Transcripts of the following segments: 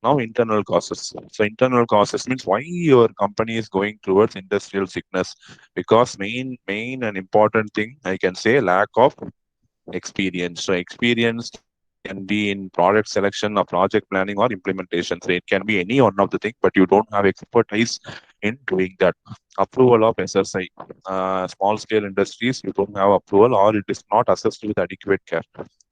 Now, internal causes. So, internal causes means why your company is going towards industrial sickness. Because main and important thing I can say lack of experience. So, experience can be in product selection or project planning or implementation. So, it can be any one of the thing, but you don't have expertise in doing that. Approval of SSI. Small scale industries, you don't have approval or it is not assessed with adequate care.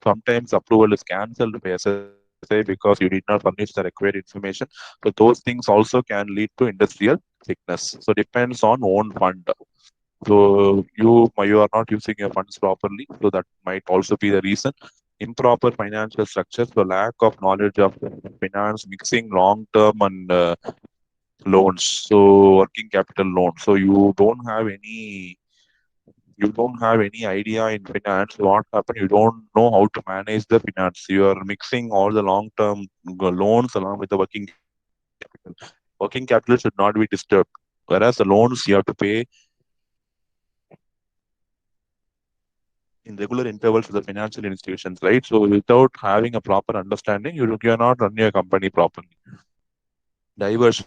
Sometimes approval is cancelled by SSI because you did not furnish the required information. So those things also can lead to industrial sickness. So depends on own fund. So you are not using your funds properly. So that might also be the reason. Improper financial structure. So lack of knowledge of finance, mixing long term and loans. So working capital loan. So you don't have any idea in finance. What happened? You don't know how to manage the finance. You are mixing all the long term loans along with the working capital. Working capital should not be disturbed. Whereas the loans you have to pay in regular intervals to the financial institutions, right? So without having a proper understanding, you are not running your company properly. Diversion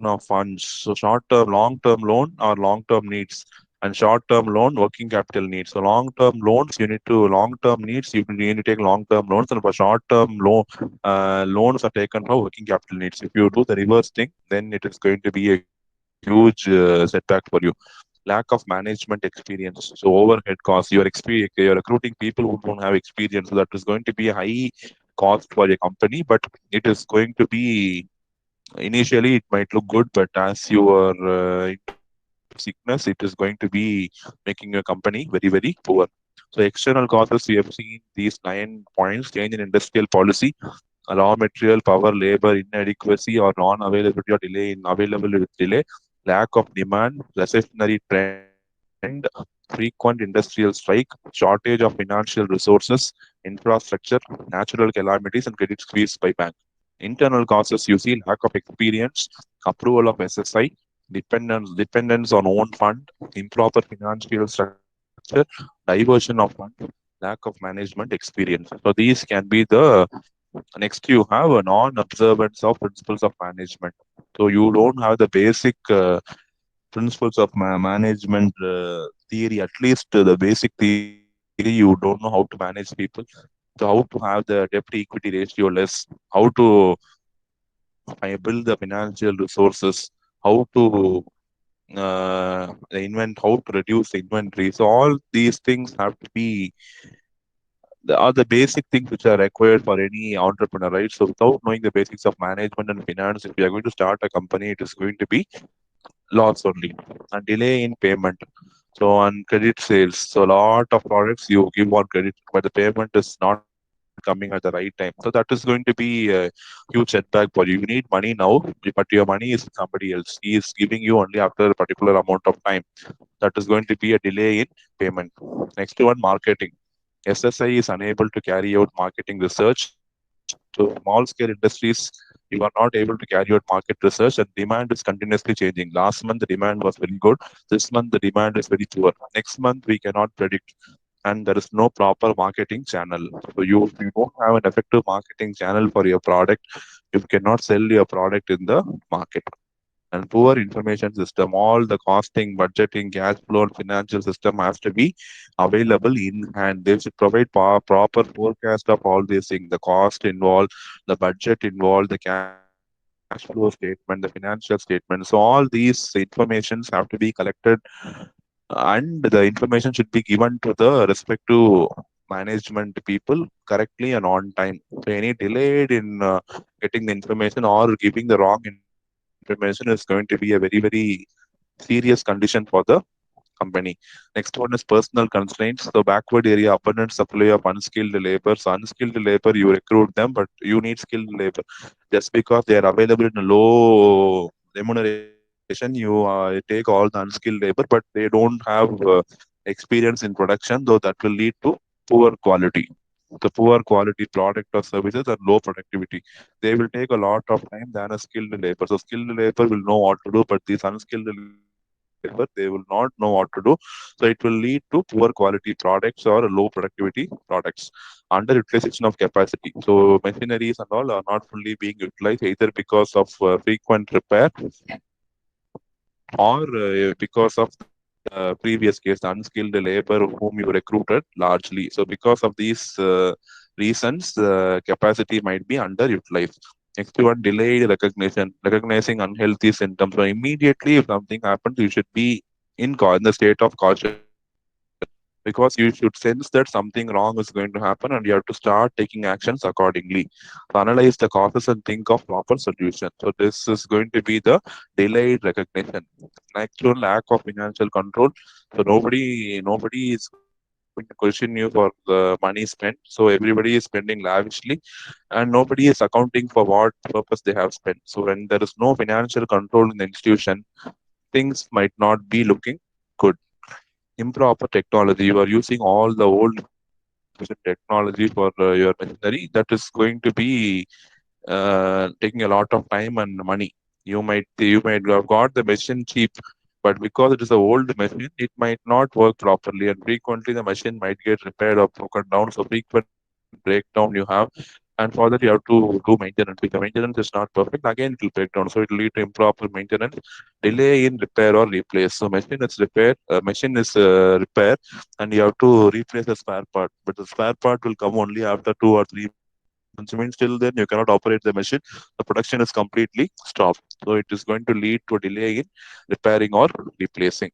of funds. So short term, long term loan or long term needs, and short term loan working capital needs. So long term loans you need to long term needs you need to take long term loans, and for short term loans are taken for working capital needs. If you do the reverse thing, then it is going to be a huge setback for you. Lack of management experience. So overhead costs. You're recruiting people who don't have experience. So that is going to be a high cost for your company, but it is going to be initially it might look good, but as you are into sickness, it is going to be making your company very, very poor. So external causes, we have seen these 9 points: change in industrial policy, raw material, power, labor, inadequacy or non-availability or delay in availability delay, lack of demand, recessionary trend, frequent industrial strike, shortage of financial resources, infrastructure, natural calamities, and credit squeeze by bank. Internal causes, you see lack of experience, approval of SSI, dependence on own fund, improper financial structure, diversion of fund, lack of management experience. So these can be the next. You have a non-observance of principles of management. So you don't have the basic principles of management theory, at least the basic theory. You don't know how to manage people. So how to have the debt equity ratio less, how to build the financial resources, how to how to reduce inventory. So all these things have to be are the basic things which are required for any entrepreneur, right? So without knowing the basics of management and finance, if you are going to start a company, it is going to be loss only. And delay in payment. So on credit sales, so a lot of products you give on credit, but the payment is not coming at the right time. So that is going to be a huge setback for you. You need money now, but your money is with somebody else. He is giving you only after a particular amount of time. That is going to be a delay in payment. Next one, marketing. SSI is unable to carry out marketing research. So small scale industries, you are not able to carry out market research, and demand is continuously changing. Last month the demand was very good. This month the demand is very poor. Next month we cannot predict, and there is no proper marketing channel. So you don't have an effective marketing channel for your product. You cannot sell your product in the market. And poor information system, all the costing, budgeting, cash flow, and financial system has to be available in hand. They should provide proper forecast of all these things: the cost involved, the budget involved, the cash flow statement, the financial statement. So all these informations have to be collected, and the information should be given to the respective management people correctly and on time. So any delayed in getting the information or giving the wrong information is going to be a very, very serious condition for the company. Next one is personal constraints. So backward area, abundant supply of unskilled labor. So unskilled labor, you recruit them, but you need skilled labor. Just because they are available in a low remuneration, you take all the unskilled labor, but they don't have experience in production, though that will lead to poor quality. The poor quality product or services and low productivity. They will take a lot of time than a skilled labor. So skilled labor will know what to do, but these unskilled labor labor, they will not know what to do. So it will lead to poor quality products or low productivity products, underutilization of capacity. So machineries and all are not fully being utilized either because of frequent repair or because of the previous case, the unskilled labor whom you recruited largely. So because of these reasons, capacity might be underutilized. Next one, delayed recognition, recognizing unhealthy symptoms. So immediately, if something happens, you should be in the state of caution, because you should sense that something wrong is going to happen and you have to start taking actions accordingly. So analyze the causes and think of proper solution. So this is going to be the delayed recognition. Actual lack of financial control. So nobody is going to question you for the money spent. So everybody is spending lavishly and nobody is accounting for what purpose they have spent. So when there is no financial control in the institution, things might not be looking good. Improper technology. You are using all the old efficient technology for your machinery. That is going to be taking a lot of time and money. You might have got the machine cheap, but because it is an old machine, it might not work properly, and frequently the machine might get repaired or broken down. So frequent breakdown you have, and for that you have to do maintenance. If the maintenance is not perfect, again it will break down. So it will lead to improper maintenance, delay in repair or replace. So machine is repair, and you have to replace the spare part. But the spare part will come only after 2 or 3 months. Means till then you cannot operate the machine. The production is completely stopped. So it is going to lead to a delay in repairing or replacing.